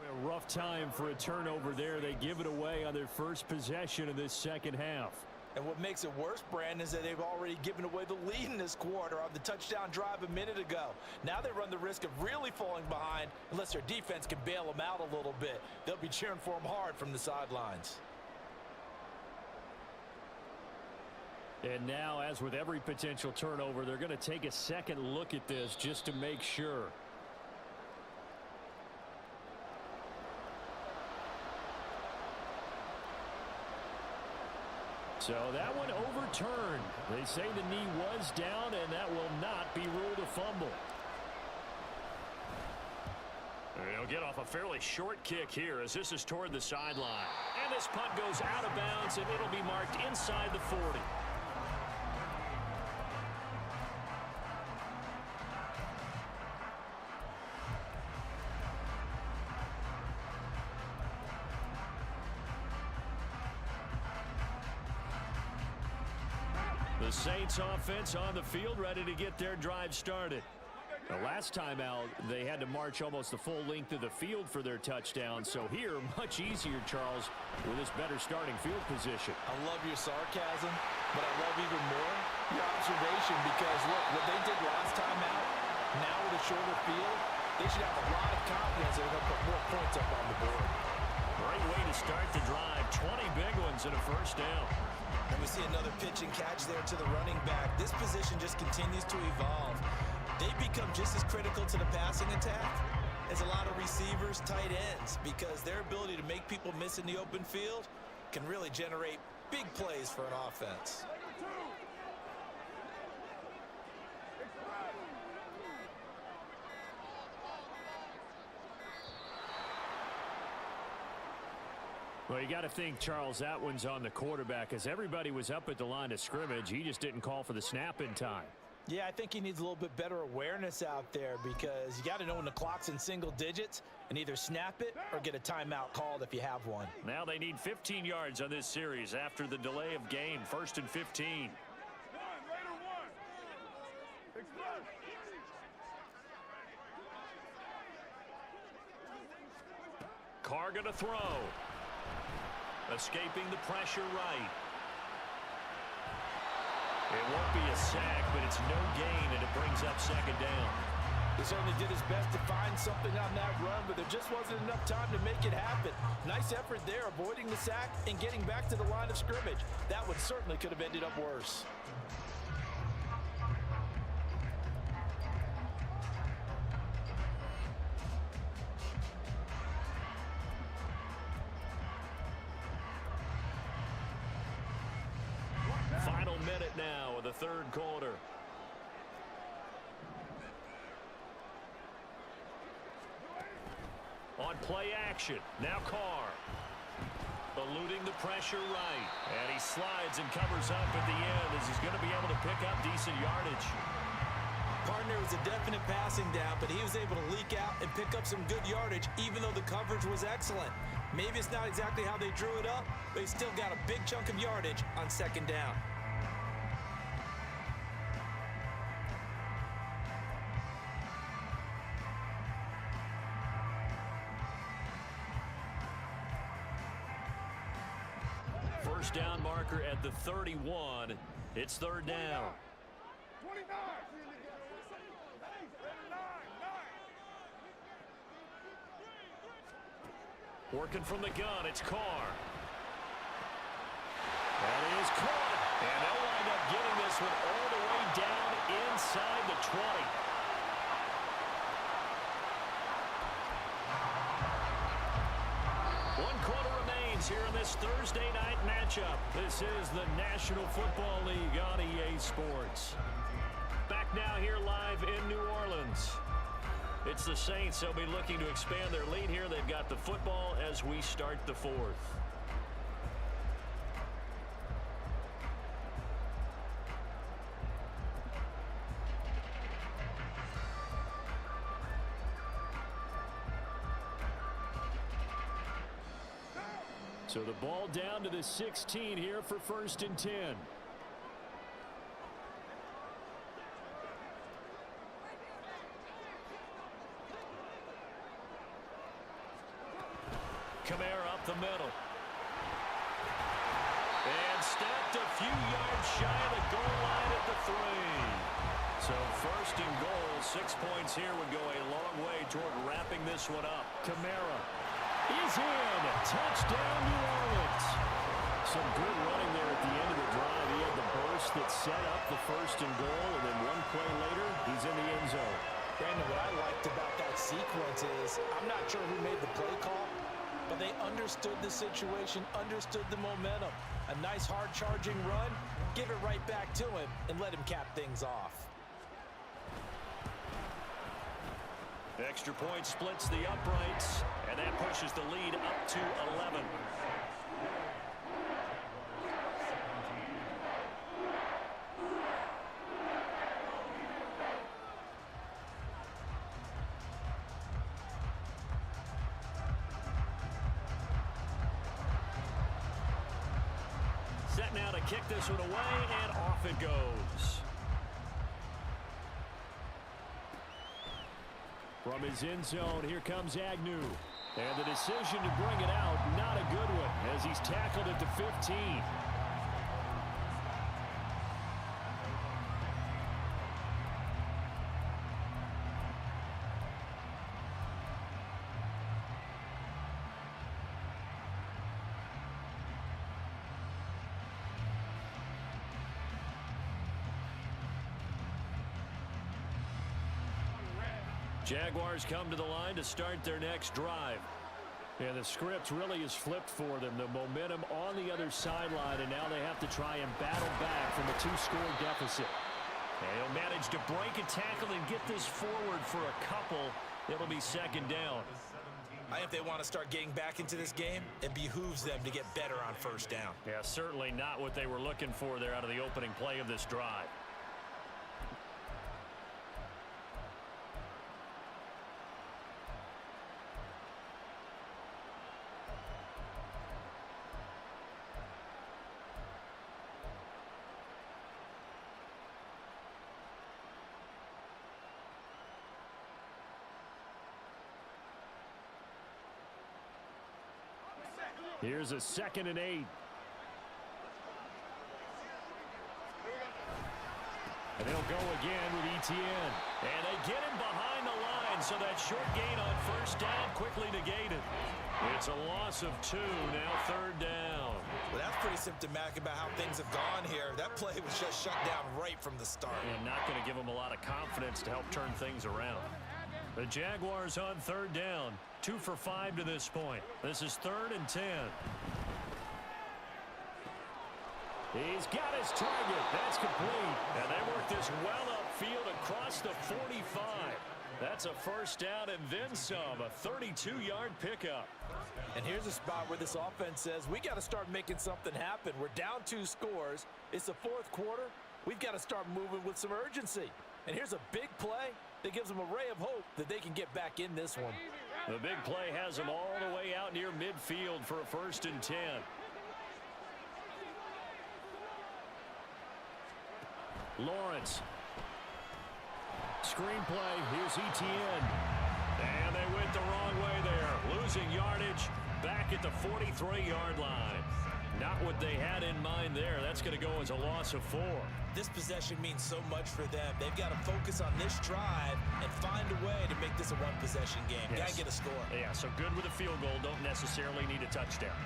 [SPEAKER 1] A rough time for a turnover there. They give it away on their first possession of this 2nd half.
[SPEAKER 2] And what makes it worse, Brandon, is that they've already given away the lead in this quarter on the touchdown drive a minute ago. Now they run the risk of really falling behind unless their defense can bail them out a little bit. They'll be cheering for them hard from the sidelines.
[SPEAKER 1] And now, as with every potential turnover, they're going to take a second look at this just to make sure. So that one overturned. They say the knee was down, and that will not be ruled a fumble. They'll get off a fairly short kick here as this is toward the sideline. And this punt goes out of bounds, and it'll be marked inside the 40. The Saints offense on the field, ready to get their drive started. The last time out, they had to march almost the full length of the field for their touchdown. So here, much easier, Charles, with this better starting field position.
[SPEAKER 2] I love your sarcasm, but I love even more your observation because, look, what they did last time out, now with a shorter field, they should have a lot of confidence they're going to put more points up on the board.
[SPEAKER 1] Great way to start the drive. 20 big ones and a first down.
[SPEAKER 2] And we see another pitch and catch there to the running back. This position just continues to evolve. They become just as critical to the passing attack as a lot of receivers, tight ends, because their ability to make people miss in the open field can really generate big plays for an offense.
[SPEAKER 1] Well, you got to think, Charles, that one's on the quarterback as everybody was up at the line of scrimmage. He just didn't call for the snap in time.
[SPEAKER 2] Yeah, I think he needs a little bit better awareness out there because you got to know when the clock's in single digits and either snap it or get a timeout called if you have one.
[SPEAKER 1] Now they need 15 yards on this series after the delay of game. 1st and 15. Carr gonna throw. Escaping the pressure right. It won't be a sack, but it's no gain, and it brings up 2nd down.
[SPEAKER 2] He certainly did his best to find something on that run, but there just wasn't enough time to make it happen. Nice effort there, avoiding the sack and getting back to the line of scrimmage. That one certainly could have ended up worse.
[SPEAKER 1] Final minute now of the 3rd quarter. On play action, now Carr. Eluding the pressure right. And he slides and covers up at the end as he's going to be able to pick up decent yardage.
[SPEAKER 2] Partner was a definite passing down, but he was able to leak out and pick up some good yardage even though the coverage was excellent. Maybe it's not exactly how they drew it up, but he still got a big chunk of yardage on 2nd down.
[SPEAKER 1] first down marker at the 31. It's third down.
[SPEAKER 3] 29.
[SPEAKER 1] Working from the gun, it's Carr. That is caught. And they'll wind up getting this one all the way down inside the 20. One quarter remains here in this Thursday night matchup. This is the National Football League on EA Sports. Back now here live in New Orleans. It's the Saints. They'll be looking to expand their lead here. They've got the football as we start the fourth. So the ball down to the 16 here for 1st and 10. Kamara up the middle. And stopped a few yards shy of the goal line at the 3. So 1st and goal, 6 points here would go a long way toward wrapping this one up. Kamara is in. Touchdown, New Orleans. Some good running there at the end of the drive. He had the burst that set up the 1st and goal, and then one play later, he's in the end zone.
[SPEAKER 2] Brandon, what I liked about that sequence is I'm not sure who made the play call, but they understood the situation, understood the momentum. A nice hard-charging run, give it right back to him, and let him cap things off.
[SPEAKER 1] Extra point splits the uprights, and that pushes the lead up to 11. Set now to kick this one away, and off it goes. From his end zone, here comes Agnew. And the decision to bring it out, not a good one, as he's tackled at the 15. Jaguars come to the line to start their next drive. And the script really is flipped for them. The momentum on the other sideline, and now they have to try and battle back from a 2-score deficit. And he'll manage to break a tackle and get this forward for a couple. It'll be 2nd down.
[SPEAKER 2] I think if they want to start getting back into this game, it behooves them to get better on 1st down.
[SPEAKER 1] Yeah, certainly not what they were looking for there out of the opening play of this drive. Here's a 2nd and 8. And they'll go again with Etienne. And they get him behind the line, so that short gain on 1st down quickly negated. It's a loss of 2, now 3rd down.
[SPEAKER 2] Well, that's pretty symptomatic about how things have gone here. That play was just shut down right from the start.
[SPEAKER 1] And not going to give them a lot of confidence to help turn things around. The Jaguars on 3rd down. 2 for 5 to this point. This is 3rd and 10. He's got his target. That's complete. And they work this well upfield across the 45. That's a 1st down and then some. A 32-yard pickup.
[SPEAKER 2] And here's a spot where this offense says, we got to start making something happen. We're down 2 scores. It's the 4th quarter. We've got to start moving with some urgency. And here's a big play that gives them a ray of hope that they can get back in this one.
[SPEAKER 1] The big play has them all the way out near midfield for a 1st and 10. Lawrence. Screen play. Here's Etienne. And they went the wrong way there. Losing yardage back at the 43-yard line. Not what they had in mind there. That's going to go as a loss of 4.
[SPEAKER 2] This possession means so much for them. They've got to focus on this drive and find a way to make this a one-possession game.
[SPEAKER 1] Yes.
[SPEAKER 2] Got to get a score.
[SPEAKER 1] Yeah, so good with a field goal. Don't necessarily need a touchdown.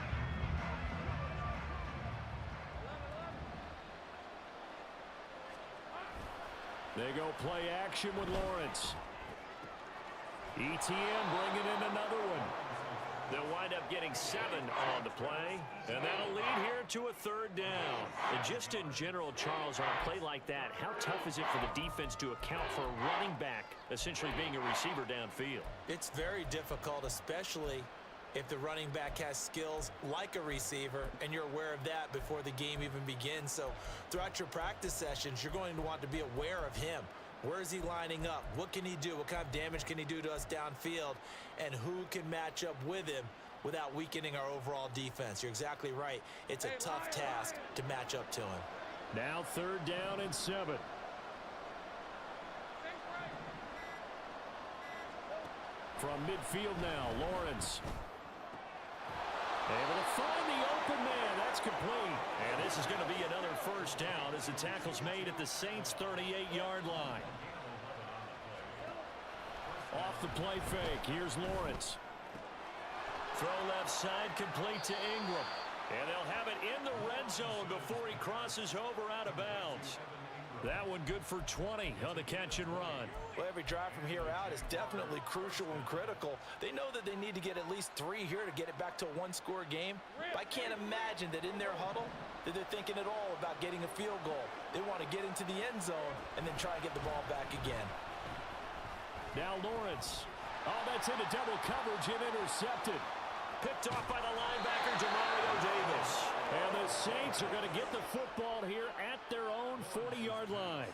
[SPEAKER 1] They go play action with Lawrence. ETN bringing in another one. They'll wind up getting 7 on the play, and that'll lead here to a 3rd down. And just in general, Charles, on a play like that, how tough is it for the defense to account for a running back essentially being a receiver downfield?
[SPEAKER 2] It's very difficult, especially if the running back has skills like a receiver, and you're aware of that before the game even begins. So throughout your practice sessions, you're going to want to be aware of him. Where is he lining up? What can he do? What kind of damage can he do to us downfield? And who can match up with him without weakening our overall defense? You're exactly right. It's a tough task to match up to him.
[SPEAKER 1] Now 3rd down and 7. From midfield now, Lawrence. Able to find the open man. That's complete. And this is going to be another 1st down as the tackle's made at the Saints' 38-yard line. Off the play fake. Here's Lawrence. Throw left side, complete to Ingram. And they'll have it in the red zone before he crosses over out of bounds. That one good for 20 on the catch and run.
[SPEAKER 5] Well, every drive from here out is definitely crucial and critical. They know that they need to get at least 3 here to get it back to a one-score game. But I can't imagine that in their huddle that they're thinking at all about getting a field goal. They want to get into the end zone and then try and get the ball back again.
[SPEAKER 1] Now Lawrence. Oh, that's into double coverage and intercepted. Picked off by the linebacker, Demario Davis. And the Saints are going to get the football here at their own 40-yard line.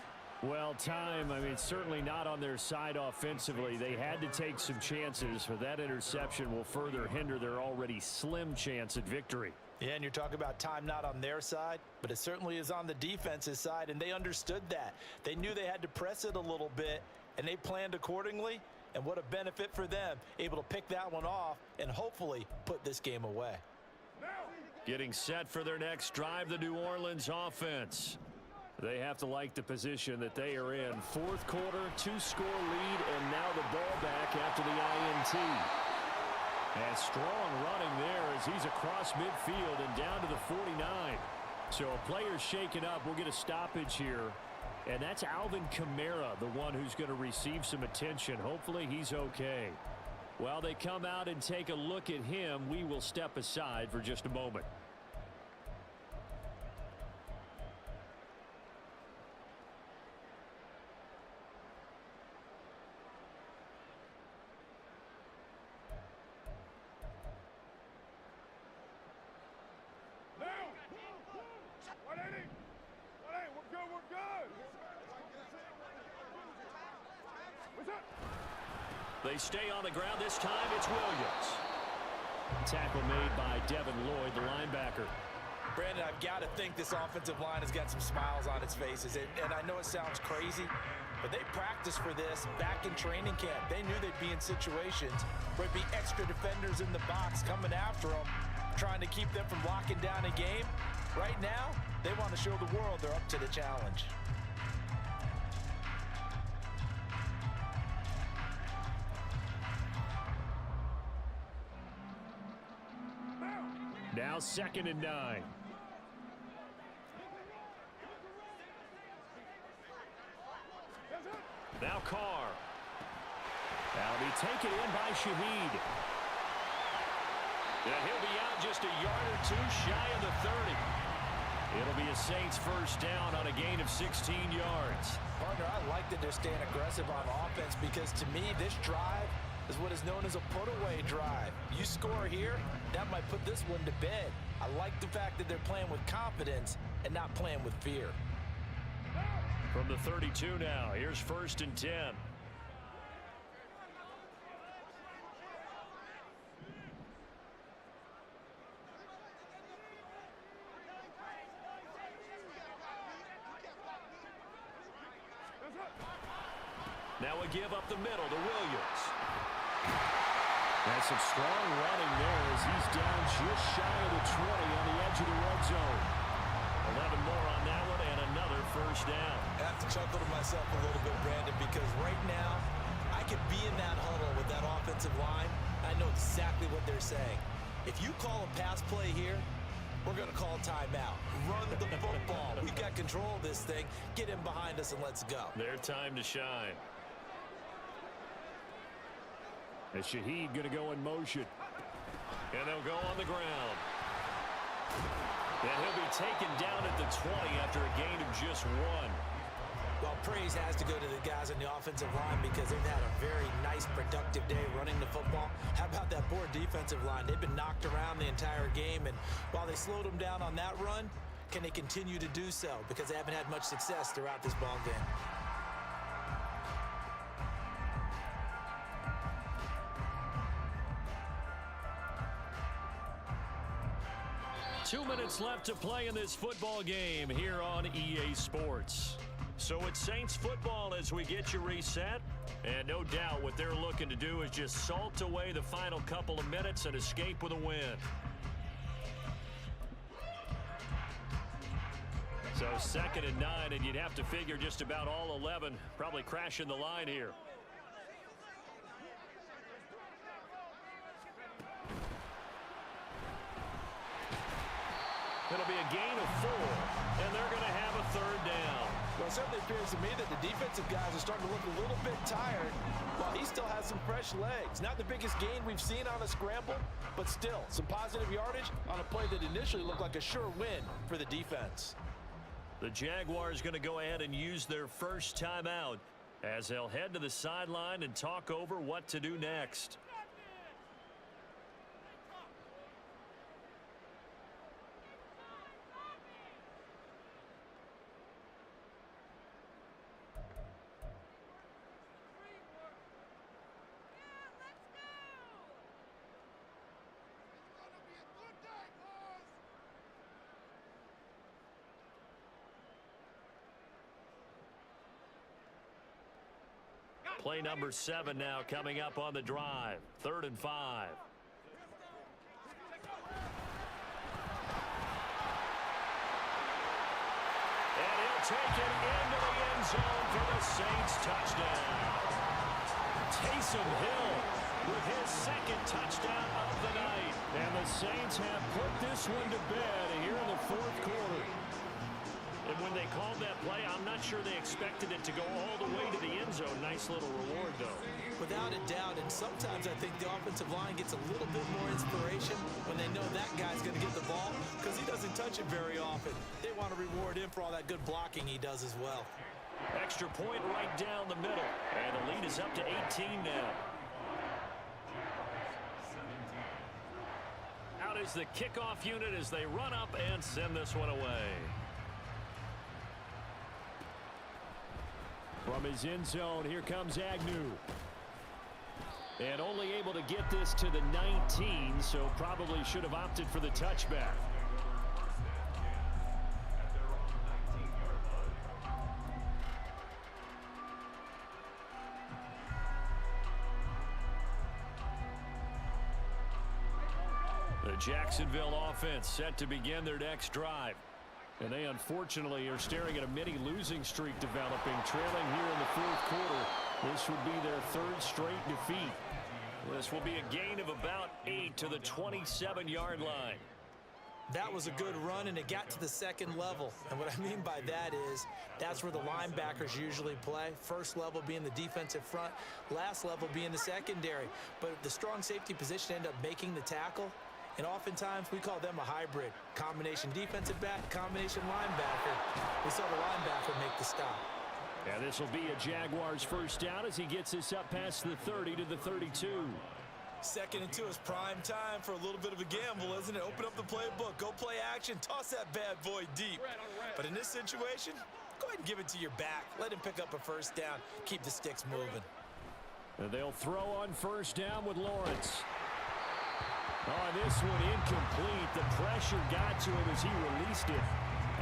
[SPEAKER 1] Well, time, I mean, certainly not on their side offensively. They had to take some chances, but that interception will further hinder their already slim chance at victory.
[SPEAKER 5] Yeah, and you're talking about time not on their side, but it certainly is on the defense's side, and they understood that. They knew they had to press it a little bit, and they planned accordingly. And what a benefit for them, able to pick that one off and hopefully put this game away.
[SPEAKER 1] Getting set for their next drive, the New Orleans offense. They have to like the position that they are in. 4th quarter, 2-score lead, and now the ball back after the INT. And strong running there as he's across midfield and down to the 49. So a player's shaken up. We'll get a stoppage here. And that's Alvin Kamara, the one who's going to receive some attention. Hopefully he's okay. While they come out and take a look at him, we will step aside for just a moment. They stay on the ground. This time it's Williams. Tackle made by Devin Lloyd, the linebacker.
[SPEAKER 5] Brandon, I've got to think this offensive line has got some smiles on its faces. And I know it sounds crazy, but they practiced for this back in training camp. They knew they'd be in situations where it'd be extra defenders in the box coming after them, trying to keep them from locking down a game. Right now, they want to show the world they're up to the challenge.
[SPEAKER 1] Now 2nd and 9. Now Carr. That'll be taken in by Shaheed. And he'll be out just a yard or 2 shy of the 30. It'll be a Saints 1st down on a gain of 16 yards.
[SPEAKER 5] Partner, I like that they're staying aggressive on offense because to me, this drive is what is known as a put-away drive. You score here, that might put this one to bed. I like the fact that they're playing with confidence and not playing with fear.
[SPEAKER 1] From the 32 now, here's 1st and 10. Now a give up the middle to Williams. And some strong running there as he's down just shy of the 20 on the edge of the red zone. 11 more on that one and another first down.
[SPEAKER 2] I have to chuckle to myself a little bit, Brandon, because right now I could be in that huddle with that offensive line. I know exactly what they're saying. If you call a pass play here, we're going to call timeout. Run the football. We've got control of this thing. Get him behind us and let's go.
[SPEAKER 1] Their time to shine. And Shaheed going to go in motion. And they'll go on the ground. And he'll be taken down at the 20 after a gain of just 1.
[SPEAKER 2] Well, praise has to go to the guys on the offensive line because they've had a very nice, productive day running the football. How about that poor defensive line? They've been knocked around the entire game, and while they slowed them down on that run, can they continue to do so? Because they haven't had much success throughout this ball game.
[SPEAKER 1] 2 minutes left to play in this football game here on EA Sports. So it's Saints football as we get you reset. And no doubt what they're looking to do is just salt away the final couple of minutes and escape with a win. So 2nd and 9, and you'd have to figure just about all 11 probably crashing the line here. It'll be a gain of 4, and they're going to have a 3rd down.
[SPEAKER 5] Well, it certainly appears to me that the defensive guys are starting to look a little bit tired while he still has some fresh legs. Not the biggest gain we've seen on a scramble, but still some positive yardage on a play that initially looked like a sure win for the defense.
[SPEAKER 1] The Jaguars going to go ahead and use their first timeout as they'll head to the sideline and talk over what to do next. Play number 7 now coming up on the drive. 3rd and 5. And he'll take it into the end zone for the Saints touchdown. Taysom Hill with his 2nd touchdown of the night. And the Saints have put this one to bed here in the 4th quarter. And when they called that play, I'm not sure they expected it to go all the way to the end zone. Nice little reward, though.
[SPEAKER 2] Without a doubt, and sometimes I think the offensive line gets a little bit more inspiration when they know that guy's going to get the ball because he doesn't touch it very often. They want to reward him for all that good blocking he does as well.
[SPEAKER 1] Extra point right down the middle. And the lead is up to 18 now. Out is the kickoff unit as they run up and send this one away. From his end zone, here comes Agnew. And only able to get this to the 19, so probably should have opted for the touchback. The Jacksonville offense set to begin their next drive. And they unfortunately are staring at a mini losing streak developing, trailing here in the 4th quarter. This would be their 3rd straight defeat. This will be a gain of about 8 to the 27-yard line.
[SPEAKER 2] That was a good run, and it got to the 2nd level. And what I mean by that is that's where the linebackers usually play. First level being the defensive front, last level being the secondary. But the strong safety position ended up making the tackle. And oftentimes, we call them a hybrid. Combination defensive back, combination linebacker. We saw the linebacker make the stop.
[SPEAKER 1] And this will be a Jaguars first down as he gets this up past the 30 to the 32.
[SPEAKER 2] 2nd and 2 is prime time for a little bit of a gamble, isn't it? Open up the playbook, go play action, toss that bad boy deep. But in this situation, go ahead and give it to your back. Let him pick up a first down. Keep the sticks moving.
[SPEAKER 1] And they'll throw on first down with Lawrence. Oh, this one incomplete. The pressure got to him as he released it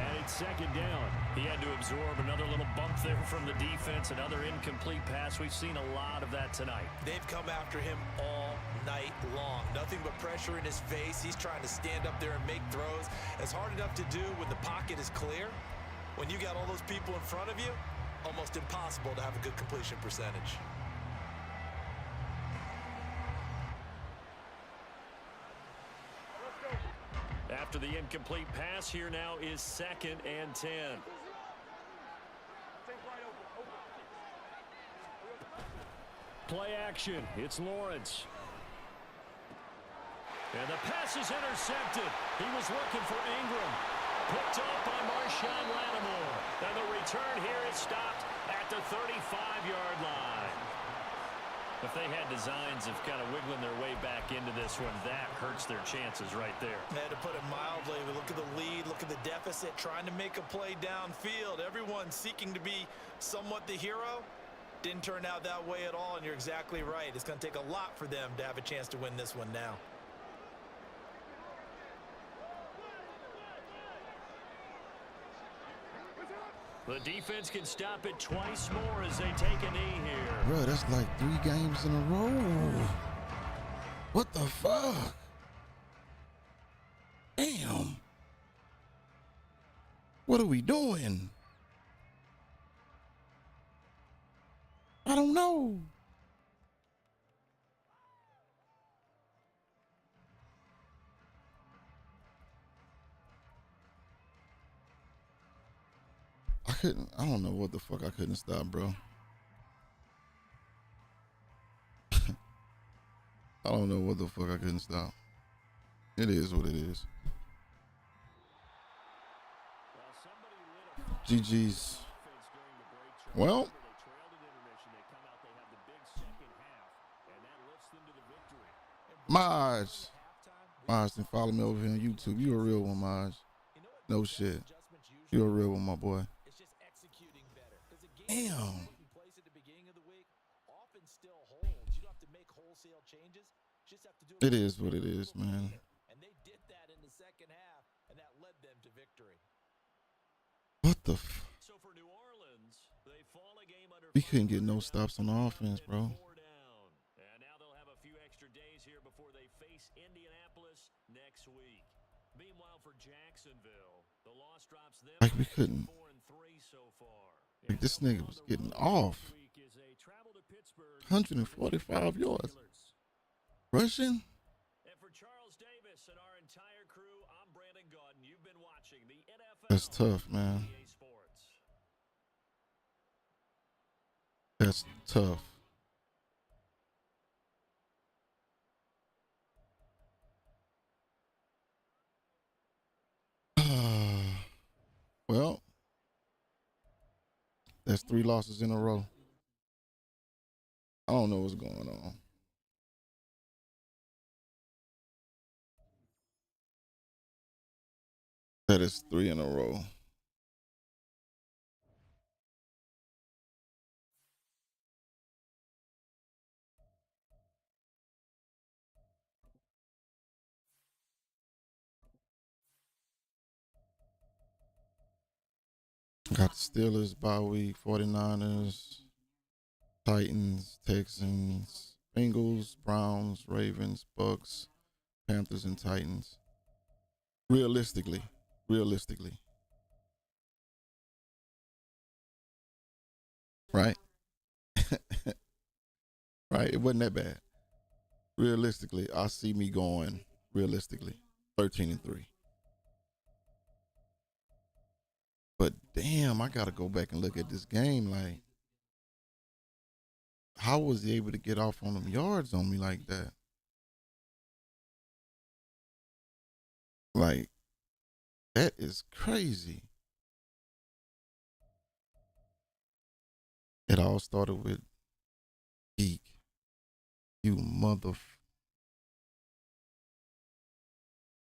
[SPEAKER 1] And it's second down. He had to absorb another little bump there from the defense, another incomplete pass. We've seen a lot of that tonight.
[SPEAKER 2] They've come after him all night long. Nothing but pressure in his face. He's trying to stand up there and make throws. It's hard enough to do when the pocket is clear. When you got all those people in front of you, almost impossible to have a good completion percentage.
[SPEAKER 1] After the incomplete pass, here now is 2nd and 10. Play action. It's Lawrence. And the pass is intercepted. He was looking for Ingram. Picked up by Marshawn Lattimore. And the return here is stopped at the 35-yard line. If they had designs of kind of wiggling their way back into this one, that hurts their chances right there.
[SPEAKER 2] To put it mildly, look at the lead, look at the deficit, trying to make a play downfield. Everyone seeking to be somewhat the hero. Didn't turn out that way at all, and you're exactly right. It's going to take a lot for them to have a chance to win this one now.
[SPEAKER 1] The defense can stop it twice more as they take a knee here.
[SPEAKER 6] Bro, that's like 3 games in a row. What the fuck? Damn. What are we doing? I don't know. I don't know what the fuck I couldn't stop, bro. I don't know what the fuck I couldn't stop. It is what it is. GG's. Well, Maj, then follow me over here on YouTube. You a real one, Maj. No shit. You a real one, my boy. Damn. It is what it is, man.
[SPEAKER 2] And they did that in the second half, and that led them to victory.
[SPEAKER 6] What the
[SPEAKER 1] So for New Orleans, they fall a game under
[SPEAKER 6] we couldn't get no stops on the offense, bro.
[SPEAKER 1] And now they'll have a few extra days here before they face Indianapolis next week. Meanwhile, for Jacksonville, the loss drops them
[SPEAKER 6] Like we couldn't.
[SPEAKER 1] 4-3 so far.
[SPEAKER 6] Like this nigga was getting off. 145 yards. Rushing?
[SPEAKER 1] And for Charles Davis and our entire crew, I'm Brandon Gaudin. You've been watching the NFL.
[SPEAKER 6] That's tough, man. That's tough. Well, that's 3 losses in a row. I don't know what's going on. That is 3 in a row. Got the Steelers bye week, 49ers, Titans, Texans, Bengals, Browns, Ravens, Bucks, Panthers, and Titans. Realistically. Right? Right? It wasn't that bad. Realistically, I see me going, 13-3. But damn, I gotta go back and look at this game. Like, how was he able to get off on them yards on me like that? Like, that is crazy. It all started with Geek. You mother.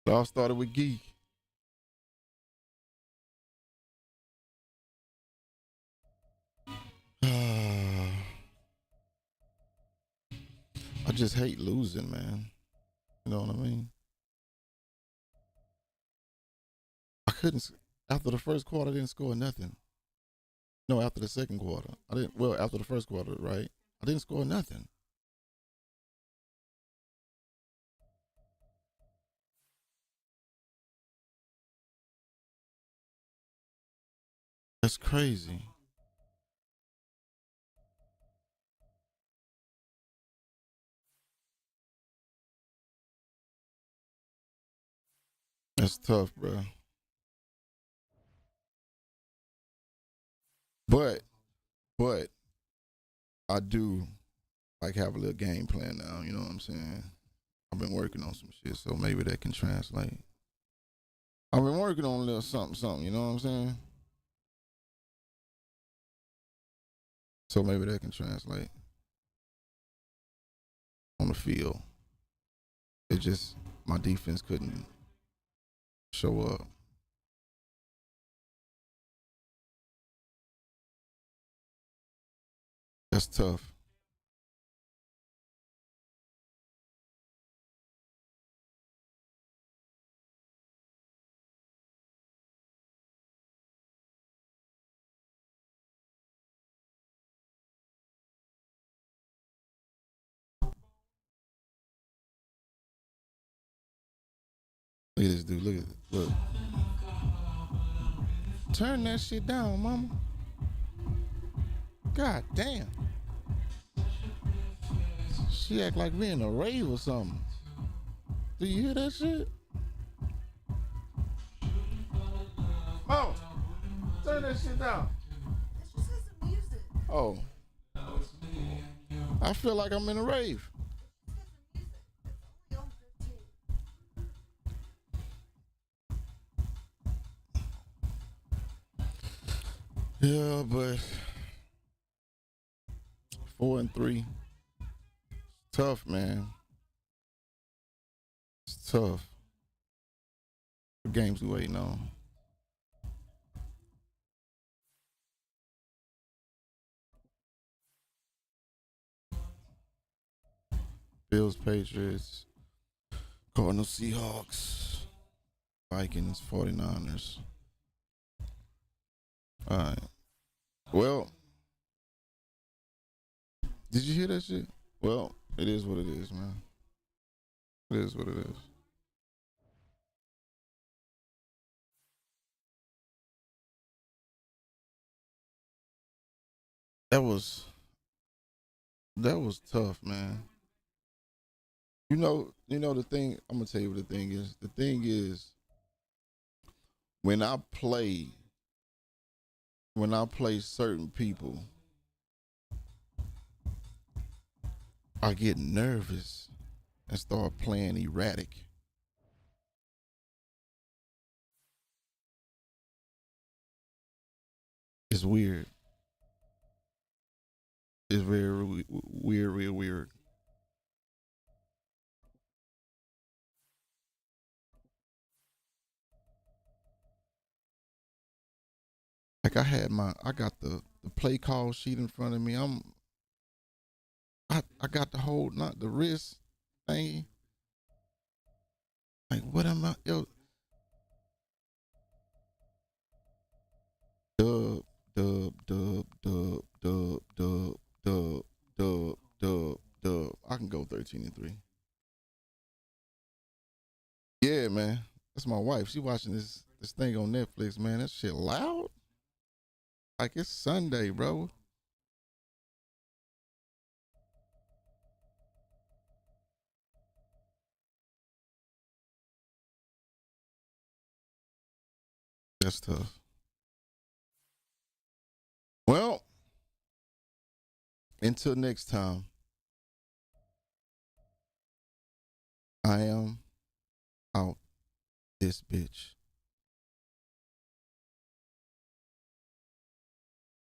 [SPEAKER 6] It all started with Geek. I just hate losing, man. You know what I mean? After the first quarter, I didn't score nothing. No, after the second quarter. I didn't, well, after the first quarter, right? I didn't score nothing. That's crazy. That's tough, bro. But I do like have a little game plan now. You know what I'm saying? I've been working on some shit, so maybe that can translate. I've been working on a little something. You know what I'm saying? So maybe that can translate on the field. It just my defense couldn't show up. That's tough. Look at this dude. Look at it. Look. Turn that shit down, mama. God damn. She act like we in a rave or something. Do you hear that shit? Oh, turn that shit down. Oh. I feel like I'm in a rave. Yeah, but 4-3. Tough, man. It's tough. What games we waiting on? Bills, Patriots, Cardinals, Seahawks, Vikings, 49ers. All right. Well, did you hear that shit? Well, it is what it is, man. It is what it is. That was tough, man. The thing, I'm gonna tell you what the thing is. The thing is when I play certain people, I get nervous and start playing erratic. It's weird. It's very weird, real weird. Like I got the play call sheet in front of me. I got the whole, not the wrist thing. Like what am I? Yo, dub, dub, dub, dub, dub, dub, dub, dub, dub, dub. I can go 13-3. Yeah, man. That's my wife. She watching this thing on Netflix, man. That shit loud. Like it's Sunday, bro. That's tough. Well, until next time, I am out this bitch.